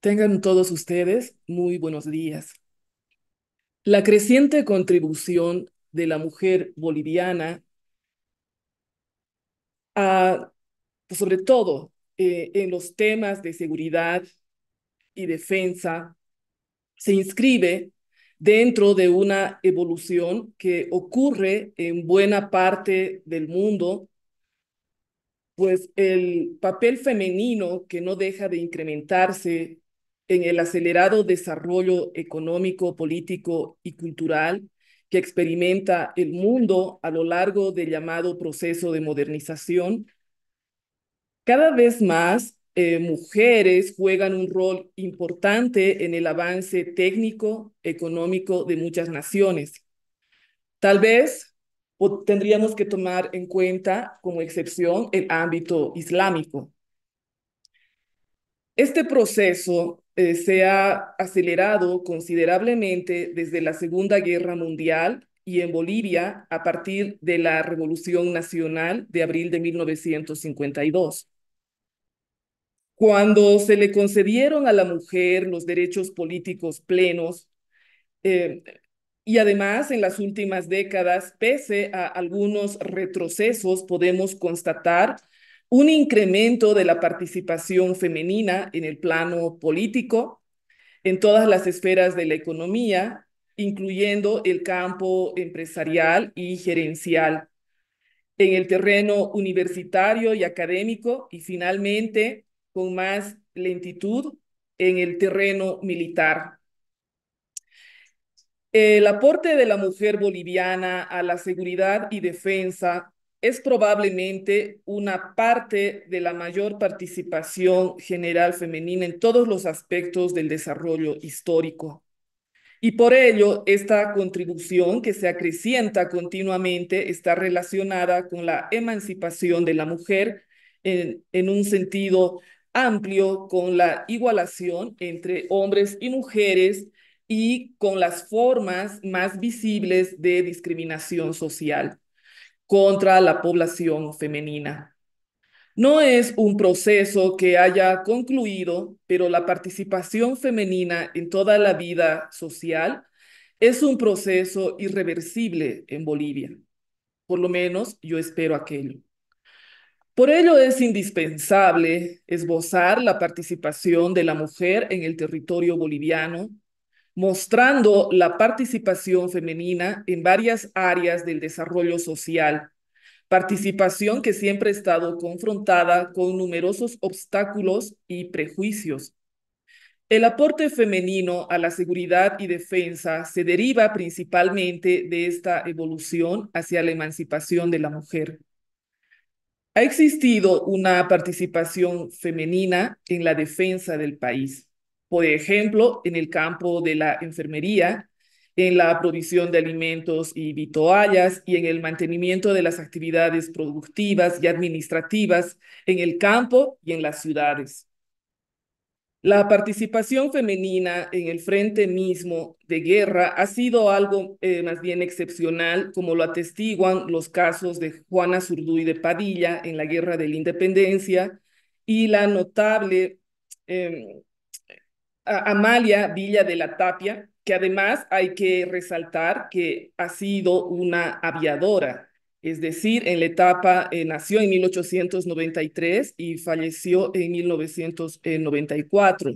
Tengan todos ustedes muy buenos días. La creciente contribución de la mujer boliviana, a, sobre todo en los temas de seguridad y defensa, se inscribe dentro de una evolución que ocurre en buena parte del mundo, pues el papel femenino que no deja de incrementarse en el acelerado desarrollo económico, político y cultural que experimenta el mundo a lo largo del llamado proceso de modernización. Cada vez más mujeres juegan un rol importante en el avance técnico, económico de muchas naciones. Tal vez tendríamos que tomar en cuenta como excepción el ámbito islámico. Este proceso se ha acelerado considerablemente desde la Segunda Guerra Mundial y en Bolivia a partir de la Revolución Nacional de abril de 1952, cuando se le concedieron a la mujer los derechos políticos plenos. eh, y además, en las últimas décadas, pese a algunos retrocesos, podemos constatar un incremento de la participación femenina en el plano político, en todas las esferas de la economía, incluyendo el campo empresarial y gerencial, en el terreno universitario y académico, y finalmente, con más lentitud, en el terreno militar. El aporte de la mujer boliviana a la seguridad y defensa es probablemente una parte de la mayor participación general femenina en todos los aspectos del desarrollo histórico. Y por ello, esta contribución que se acrecienta continuamente está relacionada con la emancipación de la mujer en un sentido amplio, con la igualación entre hombres y mujeres y con las formas más visibles de discriminación social contra la población femenina. No es un proceso que haya concluido, pero la participación femenina en toda la vida social es un proceso irreversible en Bolivia. Por lo menos yo espero aquello. Por ello es indispensable esbozar la participación de la mujer en el territorio boliviano, mostrando la participación femenina en varias áreas del desarrollo social, participación que siempre ha estado confrontada con numerosos obstáculos y prejuicios. El aporte femenino a la seguridad y defensa se deriva principalmente de esta evolución hacia la emancipación de la mujer. Ha existido una participación femenina en la defensa del país, por ejemplo, en el campo de la enfermería, en la provisión de alimentos y vituallas y en el mantenimiento de las actividades productivas y administrativas en el campo y en las ciudades. La participación femenina en el frente mismo de guerra ha sido algo más bien excepcional, como lo atestiguan los casos de Juana Zurduy de Padilla en la Guerra de la Independencia y la notable eh, Amalia Villa de la Tapia, que además hay que resaltar que ha sido una aviadora, es decir, en la etapa, nació en 1893 y falleció en 1994.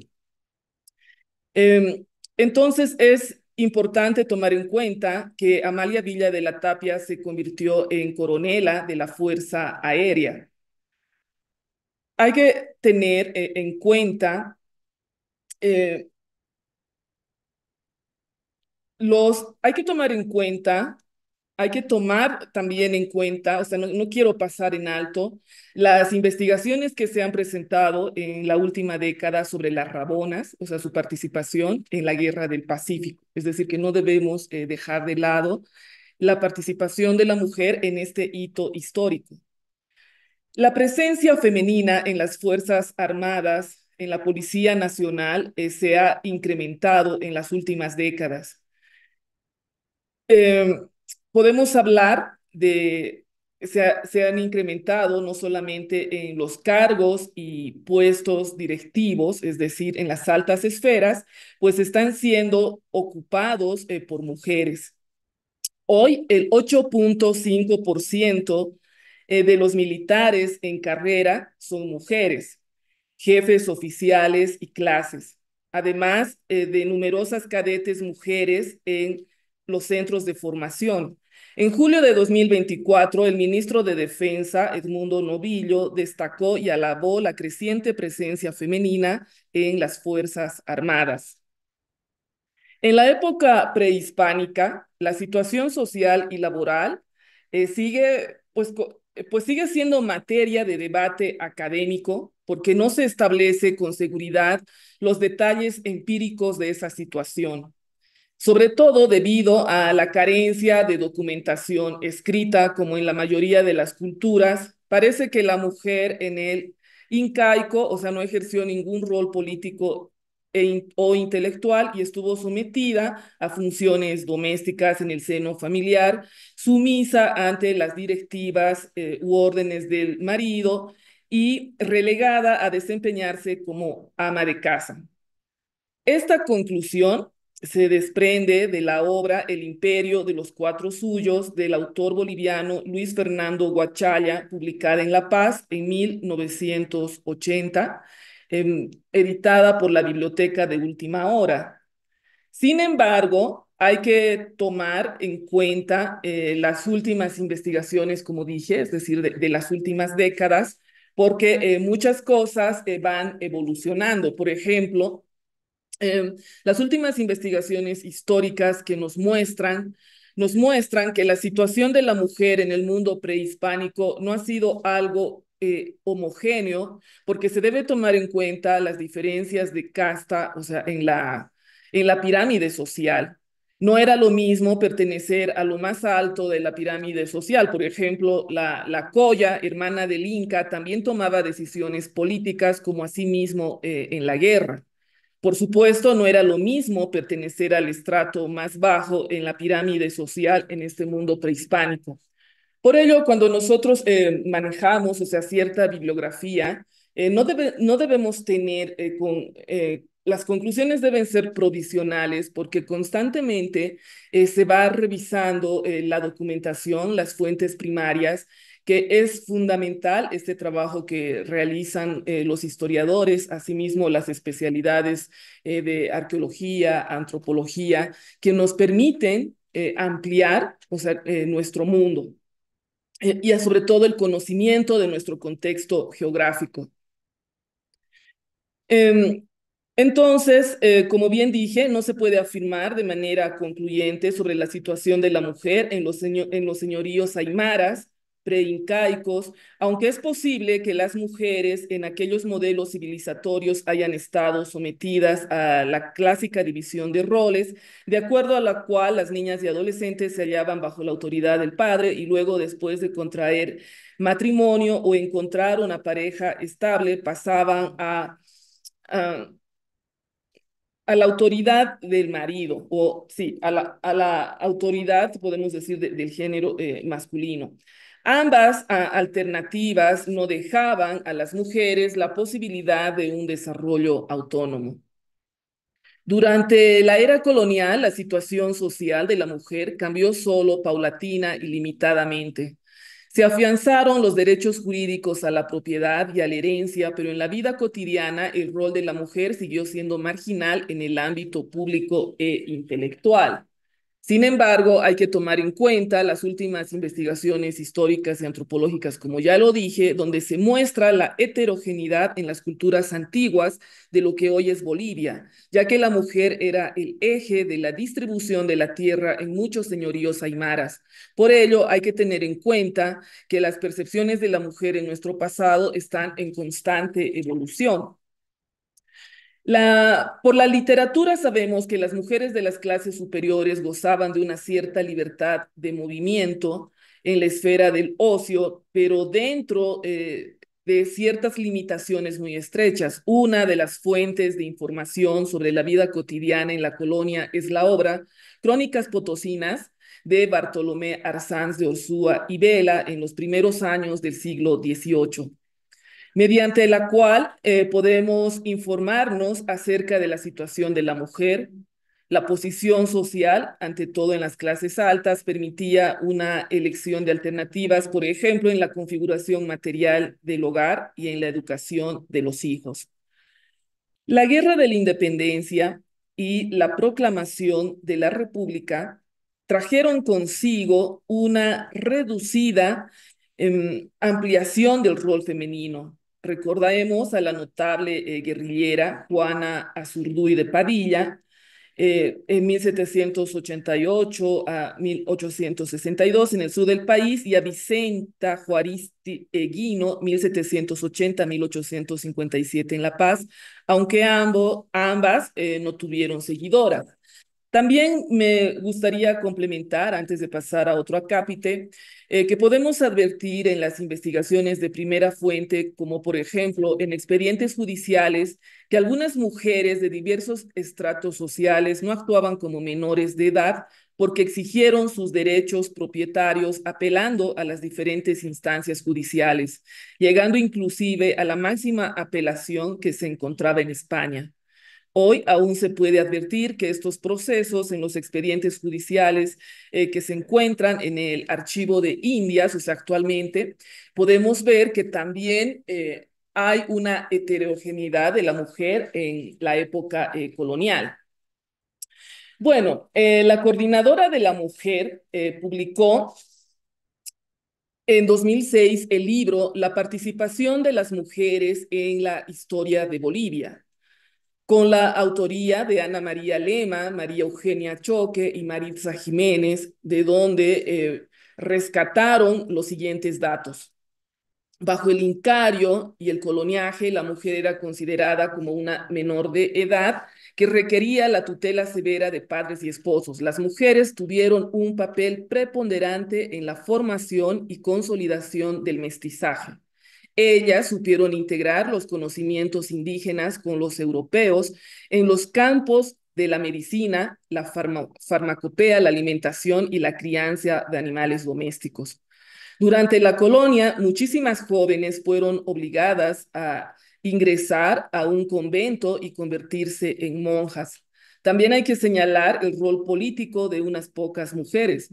Eh, entonces es importante tomar en cuenta que Amalia Villa de la Tapia se convirtió en coronela de la Fuerza Aérea. Hay que tener en cuenta eh, hay que tomar en cuenta, hay que tomar también en cuenta, o sea, no quiero pasar en alto las investigaciones que se han presentado en la última década sobre las Rabonas, o sea, su participación en la Guerra del Pacífico. Es decir, que no debemos dejar de lado la participación de la mujer en este hito histórico. La presencia femenina en las Fuerzas Armadas, en la Policía Nacional, se ha incrementado en las últimas décadas. Eh, Podemos hablar de se han incrementado no solamente en los cargos y puestos directivos, es decir, en las altas esferas, pues están siendo ocupados por mujeres. Hoy el 8,5% de los militares en carrera son mujeres, jefes oficiales y clases, además de numerosas cadetes mujeres en los centros de formación. En julio de 2024, el ministro de Defensa, Edmundo Novillo, destacó y alabó la creciente presencia femenina en las Fuerzas Armadas. En la época prehispánica, la situación social y laboral pues sigue siendo materia de debate académico porque no se establece con seguridad los detalles empíricos de esa situación, sobre todo debido a la carencia de documentación escrita, como en la mayoría de las culturas. Parece que la mujer en el incaico, o sea, no ejerció ningún rol político o intelectual y estuvo sometida a funciones domésticas en el seno familiar, sumisa ante las directivas u órdenes del marido y relegada a desempeñarse como ama de casa. Esta conclusión se desprende de la obra El Imperio de los Cuatro Suyos del autor boliviano Luis Fernando Guachalla, publicada en La Paz en 1980, editada por la Biblioteca de Última Hora. Sin embargo, hay que tomar en cuenta las últimas investigaciones, como dije, es decir, de las últimas décadas, porque muchas cosas van evolucionando. Por ejemplo, las últimas investigaciones históricas que nos muestran que la situación de la mujer en el mundo prehispánico no ha sido algo homogéneo, porque se debe tomar en cuenta las diferencias de casta, o sea, en la pirámide social. No era lo mismo pertenecer a lo más alto de la pirámide social. Por ejemplo, la Colla, hermana del Inca, también tomaba decisiones políticas como asimismo en la guerra. Por supuesto, no era lo mismo pertenecer al estrato más bajo en la pirámide social en este mundo prehispánico. Por ello, cuando nosotros manejamos, o sea, cierta bibliografía, no debemos tener las conclusiones deben ser provisionales porque constantemente se va revisando la documentación, las fuentes primarias, que es fundamental este trabajo que realizan los historiadores, asimismo las especialidades de arqueología, antropología, que nos permiten ampliar, o sea, nuestro mundo y sobre todo el conocimiento de nuestro contexto geográfico. Em, entonces, como bien dije, no se puede afirmar de manera concluyente sobre la situación de la mujer en los señoríos aymaras, preincaicos, aunque es posible que las mujeres en aquellos modelos civilizatorios hayan estado sometidas a la clásica división de roles, de acuerdo a la cual las niñas y adolescentes se hallaban bajo la autoridad del padre y luego, después de contraer matrimonio o encontrar una pareja estable, pasaban a, a la autoridad del marido, o sí, a la autoridad, podemos decir, del género masculino. Ambas alternativas no dejaban a las mujeres la posibilidad de un desarrollo autónomo. Durante la era colonial, la situación social de la mujer cambió solo paulatina y limitadamente. Se afianzaron los derechos jurídicos a la propiedad y a la herencia, pero en la vida cotidiana el rol de la mujer siguió siendo marginal en el ámbito público e intelectual. Sin embargo, hay que tomar en cuenta las últimas investigaciones históricas y antropológicas, como ya lo dije, donde se muestra la heterogeneidad en las culturas antiguas de lo que hoy es Bolivia, ya que la mujer era el eje de la distribución de la tierra en muchos señoríos aymaras. Por ello, hay que tener en cuenta que las percepciones de la mujer en nuestro pasado están en constante evolución. Por la literatura sabemos que las mujeres de las clases superiores gozaban de una cierta libertad de movimiento en la esfera del ocio, pero dentro de ciertas limitaciones muy estrechas. Una de las fuentes de información sobre la vida cotidiana en la colonia es la obra Crónicas Potosinas de Bartolomé Arzáns de Ursúa y Vela en los primeros años del siglo XVIII, mediante la cual podemos informarnos acerca de la situación de la mujer. La posición social, ante todo en las clases altas, permitía una elección de alternativas, por ejemplo, en la configuración material del hogar y en la educación de los hijos. La Guerra de la Independencia y la proclamación de la República trajeron consigo una reducida ampliación del rol femenino. Recordemos a la notable guerrillera Juana Azurduy de Padilla, en 1788 a 1862 en el sur del país, y a Vicenta Juaristi Eguino, 1780-1857 en La Paz, aunque ambas no tuvieron seguidoras. También me gustaría complementar, antes de pasar a otro acápite, que podemos advertir en las investigaciones de primera fuente, como por ejemplo en expedientes judiciales, que algunas mujeres de diversos estratos sociales no actuaban como menores de edad porque exigieron sus derechos propietarios apelando a las diferentes instancias judiciales, llegando inclusive a la máxima apelación que se encontraba en España. Hoy aún se puede advertir que estos procesos en los expedientes judiciales que se encuentran en el archivo de Indias, o sea, actualmente, podemos ver que también hay una heterogeneidad de la mujer en la época colonial. Bueno, la Coordinadora de la Mujer publicó en 2006 el libro La participación de las mujeres en la historia de Bolivia, con la autoría de Ana María Lema, María Eugenia Choque y Maritza Jiménez, de donde rescataron los siguientes datos. Bajo el incario y el coloniaje, la mujer era considerada como una menor de edad que requería la tutela severa de padres y esposos. Las mujeres tuvieron un papel preponderante en la formación y consolidación del mestizaje. Ellas supieron integrar los conocimientos indígenas con los europeos en los campos de la medicina, la farmacopea, la alimentación y la crianza de animales domésticos. Durante la colonia, muchísimas jóvenes fueron obligadas a ingresar a un convento y convertirse en monjas. También hay que señalar el rol político de unas pocas mujeres,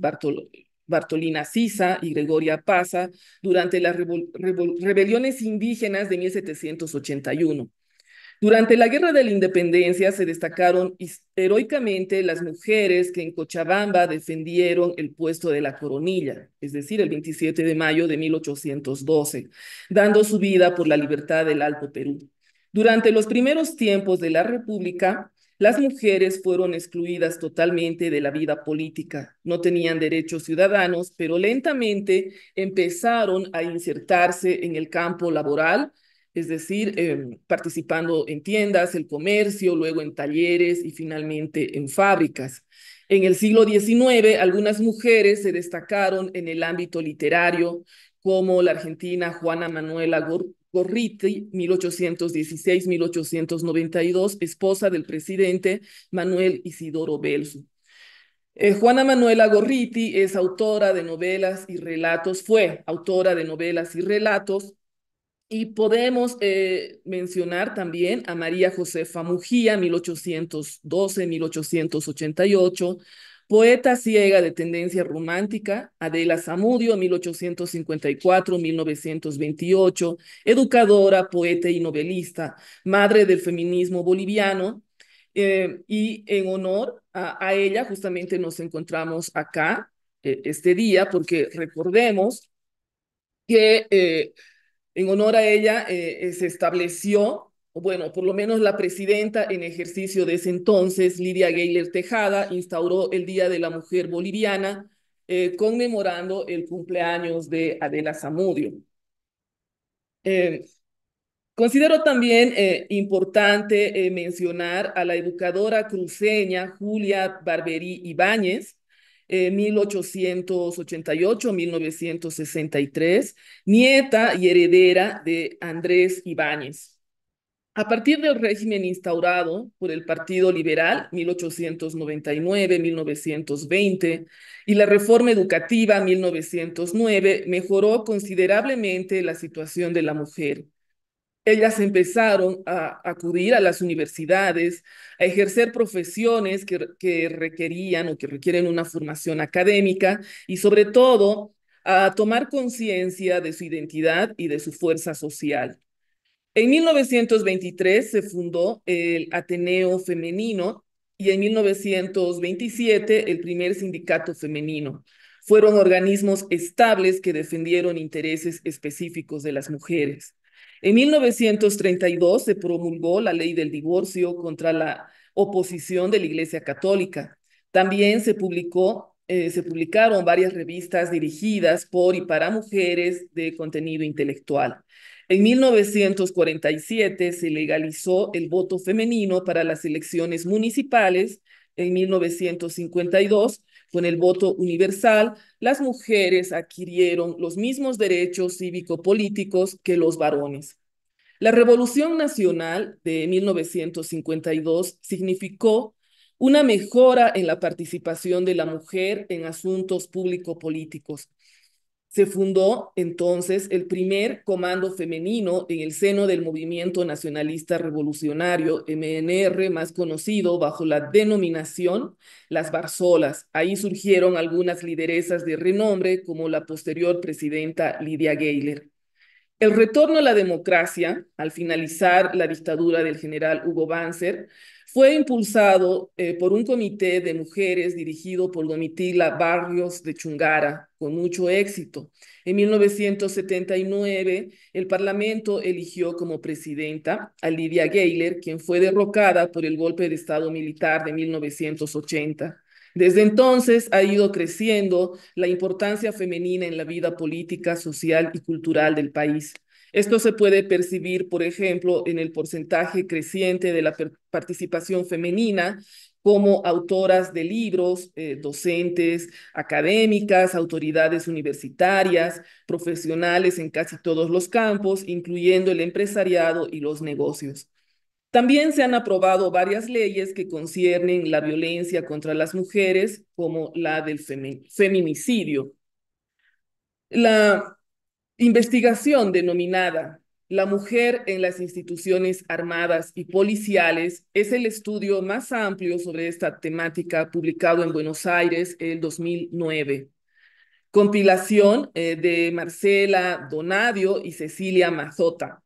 Bartolina Sisa y Gregoria Paza, durante las rebeliones indígenas de 1781. Durante la Guerra de la Independencia se destacaron heroicamente las mujeres que en Cochabamba defendieron el puesto de la Coronilla, es decir, el 27 de mayo de 1812, dando su vida por la libertad del Alto Perú. Durante los primeros tiempos de la República, las mujeres fueron excluidas totalmente de la vida política. No tenían derechos ciudadanos, pero lentamente empezaron a insertarse en el campo laboral, es decir, participando en tiendas, el comercio, luego en talleres y finalmente en fábricas. En el siglo XIX, algunas mujeres se destacaron en el ámbito literario, como la argentina Juana Manuela Gorriti, 1816-1892, esposa del presidente Manuel Isidoro Belzu. Juana Manuela Gorriti es autora de novelas y relatos, fue autora de novelas y relatos, y podemos mencionar también a María Josefa Mujía, 1812-1888, poeta ciega de tendencia romántica, Adela Zamudio, 1854-1928, educadora, poeta y novelista, madre del feminismo boliviano, y en honor a ella justamente nos encontramos acá este día, porque recordemos que en honor a ella se estableció, o bueno, por lo menos la presidenta en ejercicio de ese entonces, Lidia Gayler Tejada, instauró el Día de la Mujer Boliviana, conmemorando el cumpleaños de Adela Zamudio. Eh, Considero también importante mencionar a la educadora cruceña Julia Barberí Ibáñez, 1888-1963, nieta y heredera de Andrés Ibáñez. A partir del régimen instaurado por el Partido Liberal, 1899-1920, y la reforma educativa, 1909, mejoró considerablemente la situación de la mujer. Ellas empezaron a acudir a las universidades, a ejercer profesiones que requerían o que requieren una formación académica y sobre todo a tomar conciencia de su identidad y de su fuerza social. En 1923 se fundó el Ateneo Femenino y en 1927 el primer sindicato femenino. Fueron organismos estables que defendieron intereses específicos de las mujeres. En 1932 se promulgó la ley del divorcio contra la oposición de la Iglesia Católica. También se publicaron varias revistas dirigidas por y para mujeres de contenido intelectual. En 1947 se legalizó el voto femenino para las elecciones municipales. En 1952, con el voto universal, las mujeres adquirieron los mismos derechos cívico-políticos que los varones. La Revolución Nacional de 1952 significó una mejora en la participación de la mujer en asuntos público-políticos. Se fundó entonces el primer comando femenino en el seno del Movimiento Nacionalista Revolucionario, MNR, más conocido bajo la denominación Las Barzolas. Ahí surgieron algunas lideresas de renombre, como la posterior presidenta Lidia Gayler. El retorno a la democracia, al finalizar la dictadura del general Hugo Banzer, fue impulsado por un comité de mujeres dirigido por Domitila Barrios de Chungara, con mucho éxito. En 1979, el Parlamento eligió como presidenta a Lidia Gayler, quien fue derrocada por el golpe de Estado militar de 1980. Desde entonces ha ido creciendo la importancia femenina en la vida política, social y cultural del país. Esto se puede percibir, por ejemplo, en el porcentaje creciente de la participación femenina como autoras de libros, docentes, académicas, autoridades universitarias, profesionales en casi todos los campos, incluyendo el empresariado y los negocios. También se han aprobado varias leyes que conciernen la violencia contra las mujeres, como la del feminicidio. La investigación denominada La mujer en las instituciones armadas y policiales es el estudio más amplio sobre esta temática publicado en Buenos Aires el 2009. Compilación de Marcela Donadio y Cecilia Mazota.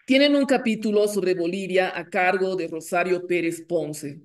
Tienen un capítulo sobre Bolivia a cargo de Rosario Pérez Ponce.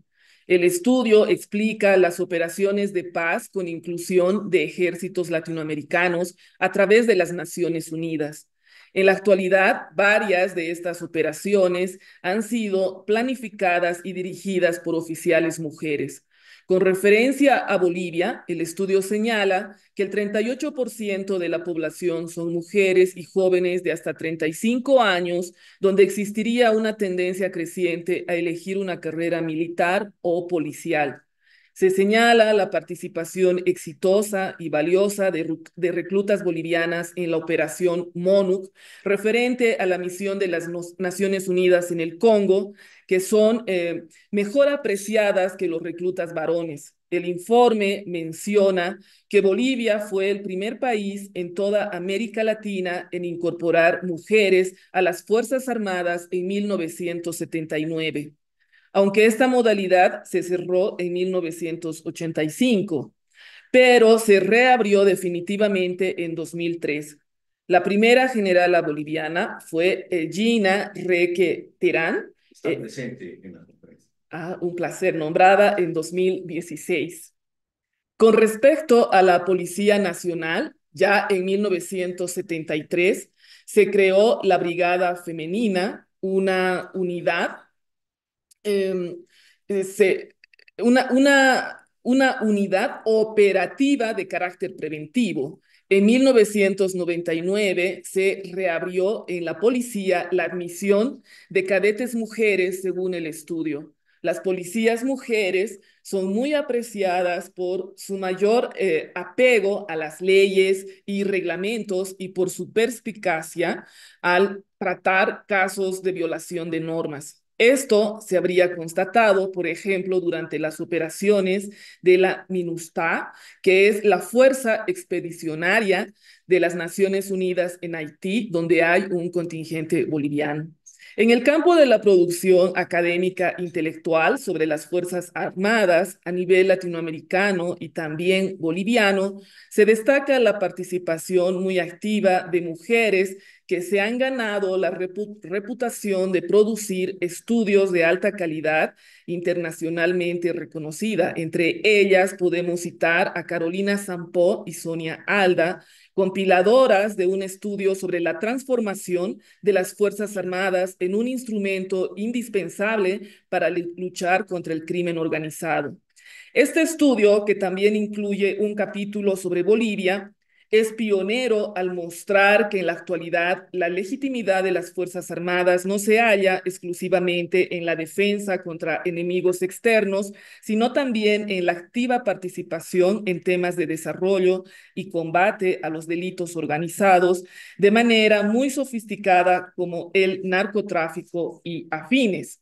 El estudio explica las operaciones de paz con inclusión de ejércitos latinoamericanos a través de las Naciones Unidas. En la actualidad, varias de estas operaciones han sido planificadas y dirigidas por oficiales mujeres. Con referencia a Bolivia, el estudio señala que el 38% de la población son mujeres y jóvenes de hasta 35 años, donde existiría una tendencia creciente a elegir una carrera militar o policial. Se señala la participación exitosa y valiosa de reclutas bolivianas en la operación MONUC, referente a la misión de las Naciones Unidas en el Congo, que son mejor apreciadas que los reclutas varones. El informe menciona que Bolivia fue el primer país en toda América Latina en incorporar mujeres a las Fuerzas Armadas en 1979, aunque esta modalidad se cerró en 1985, pero se reabrió definitivamente en 2003. La primera generala boliviana fue Gina Reque Terán. Está presente en la conferencia. Un placer, nombrada en 2016. Con respecto a la Policía Nacional, ya en 1973 se creó la Brigada Femenina, una unidad eh, se, una unidad operativa de carácter preventivo. En 1999 se reabrió en la policía la admisión de cadetes mujeres según el estudio. Las policías mujeres son muy apreciadas por su mayor apego a las leyes y reglamentos y por su perspicacia al tratar casos de violación de normas. Esto se habría constatado, por ejemplo, durante las operaciones de la MINUSTAH, que es la fuerza expedicionaria de las Naciones Unidas en Haití, donde hay un contingente boliviano. En el campo de la producción académica intelectual sobre las Fuerzas Armadas a nivel latinoamericano y también boliviano, se destaca la participación muy activa de mujeres que se han ganado la reputación de producir estudios de alta calidad internacionalmente reconocida. Entre ellas podemos citar a Carolina Sampó y Sonia Alda, compiladoras de un estudio sobre la transformación de las Fuerzas Armadas en un instrumento indispensable para luchar contra el crimen organizado. Este estudio, que también incluye un capítulo sobre Bolivia, es pionero al mostrar que en la actualidad la legitimidad de las Fuerzas Armadas no se halla exclusivamente en la defensa contra enemigos externos, sino también en la activa participación en temas de desarrollo y combate a los delitos organizados de manera muy sofisticada como el narcotráfico y afines.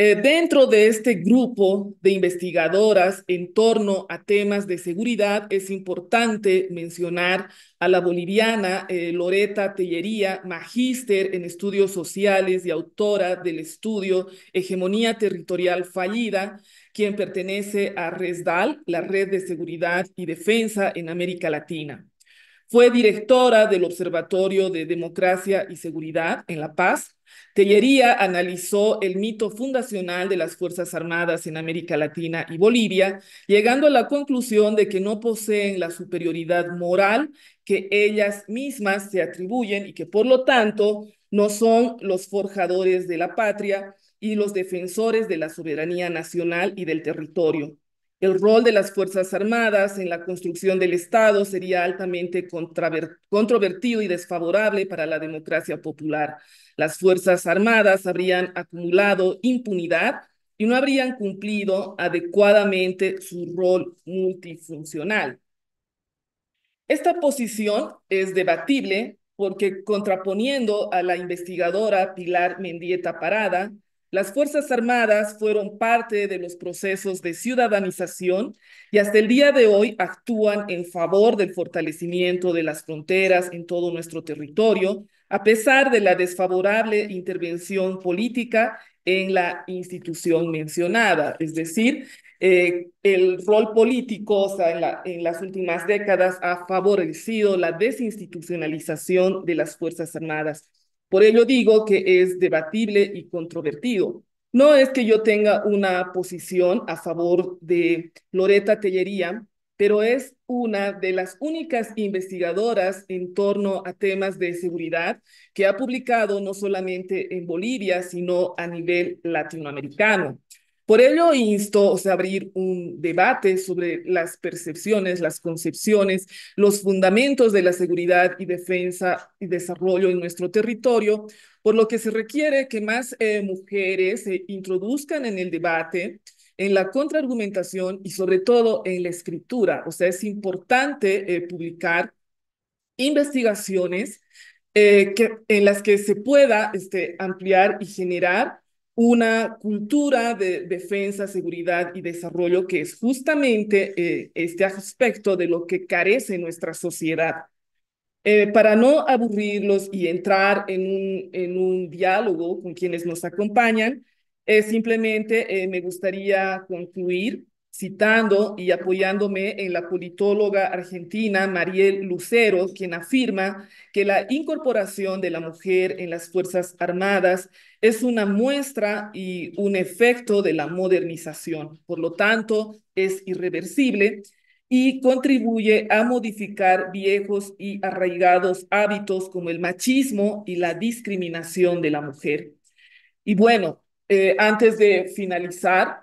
Dentro de este grupo de investigadoras en torno a temas de seguridad, es importante mencionar a la boliviana Loreta Tellería, magíster en estudios sociales y autora del estudio Hegemonía Territorial Fallida, quien pertenece a RESDAL, la Red de Seguridad y Defensa en América Latina. Fue directora del Observatorio de Democracia y Seguridad en La Paz. Tellería analizó el mito fundacional de las Fuerzas Armadas en América Latina y Bolivia, llegando a la conclusión de que no poseen la superioridad moral que ellas mismas se atribuyen y que por lo tanto no son los forjadores de la patria y los defensores de la soberanía nacional y del territorio. El rol de las Fuerzas Armadas en la construcción del Estado sería altamente controvertido y desfavorable para la democracia popular. Las Fuerzas Armadas habrían acumulado impunidad y no habrían cumplido adecuadamente su rol multifuncional. Esta posición es debatible porque, contraponiendo a la investigadora Pilar Mendieta Parada, las Fuerzas Armadas fueron parte de los procesos de ciudadanización y hasta el día de hoy actúan en favor del fortalecimiento de las fronteras en todo nuestro territorio, a pesar de la desfavorable intervención política en la institución mencionada. Es decir, el rol político, o sea, en las últimas décadas ha favorecido la desinstitucionalización de las Fuerzas Armadas. Por ello digo que es debatible y controvertido. No es que yo tenga una posición a favor de Loreta Tellería, pero es una de las únicas investigadoras en torno a temas de seguridad que ha publicado no solamente en Bolivia, sino a nivel latinoamericano. Por ello insto, o sea, a abrir un debate sobre las percepciones, las concepciones, los fundamentos de la seguridad y defensa y desarrollo en nuestro territorio, por lo que se requiere que más mujeres se introduzcan en el debate, en la contraargumentación y sobre todo en la escritura. O sea, es importante publicar investigaciones en las que se pueda ampliar y generar una cultura de defensa, seguridad y desarrollo que es justamente este aspecto de lo que carece nuestra sociedad. Para no aburrirlos y entrar en un diálogo con quienes nos acompañan, simplemente me gustaría concluir citando y apoyándome en la politóloga argentina Mariel Lucero, quien afirma que la incorporación de la mujer en las Fuerzas Armadas es una muestra y un efecto de la modernización. Por lo tanto, es irreversible y contribuye a modificar viejos y arraigados hábitos como el machismo y la discriminación de la mujer. Y bueno, antes de finalizar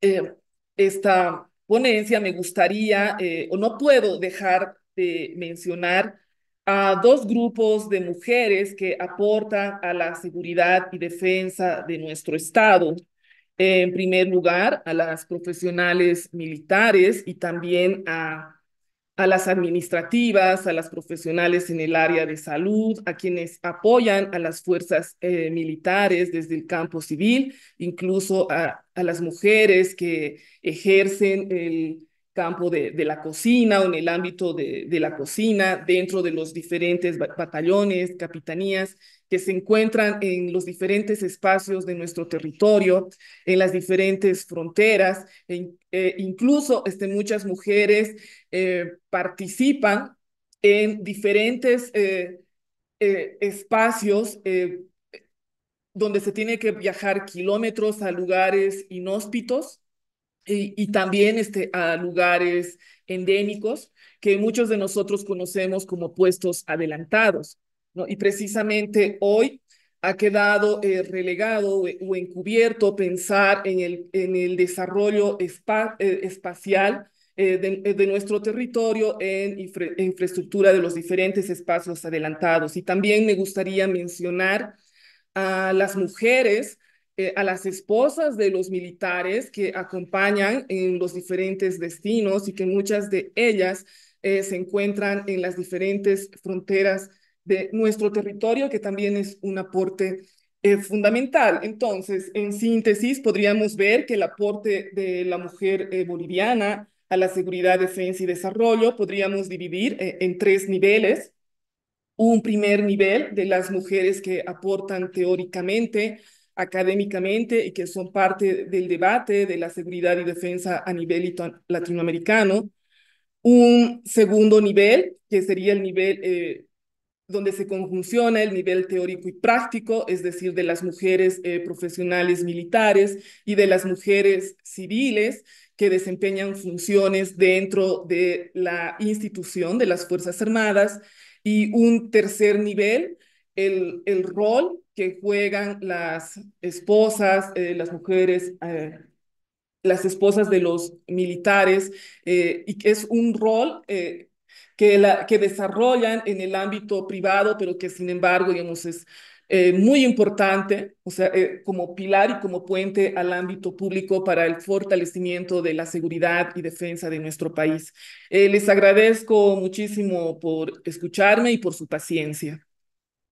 eh, esta ponencia, me gustaría, o no puedo dejar de mencionar a dos grupos de mujeres que aportan a la seguridad y defensa de nuestro Estado. En primer lugar, a las profesionales militares y también a las administrativas, a las profesionales en el área de salud, a quienes apoyan a las fuerzas militares desde el campo civil, incluso a las mujeres que ejercen el campo de la cocina o en el ámbito de la cocina dentro de los diferentes batallones, capitanías que se encuentran en los diferentes espacios de nuestro territorio, en las diferentes fronteras, incluso muchas mujeres participan en diferentes espacios donde se tiene que viajar kilómetros a lugares inhóspitos y también a lugares endémicos que muchos de nosotros conocemos como puestos adelantados, ¿no? Y precisamente hoy ha quedado relegado o encubierto pensar en el desarrollo espacial de nuestro territorio en infraestructura de los diferentes espacios adelantados. Y también me gustaría mencionar a las mujeres, a las esposas de los militares que acompañan en los diferentes destinos y que muchas de ellas se encuentran en las diferentes fronteras de nuestro territorio, que también es un aporte fundamental. Entonces, en síntesis, podríamos ver que el aporte de la mujer boliviana a la seguridad, defensa y desarrollo podríamos dividir en tres niveles. Un primer nivel de las mujeres que aportan teóricamente, académicamente y que son parte del debate de la seguridad y defensa a nivel latinoamericano. Un segundo nivel, que sería el nivel donde se conjunciona el nivel teórico y práctico, es decir, de las mujeres profesionales militares y de las mujeres civiles que desempeñan funciones dentro de la institución de las Fuerzas Armadas. Y un tercer nivel, el rol que juegan las esposas, las esposas de los militares, y que es un rol que desarrollan en el ámbito privado, pero que sin embargo, digamos, es muy importante, o sea, como pilar y como puente al ámbito público para el fortalecimiento de la seguridad y defensa de nuestro país. Les agradezco muchísimo por escucharme y por su paciencia.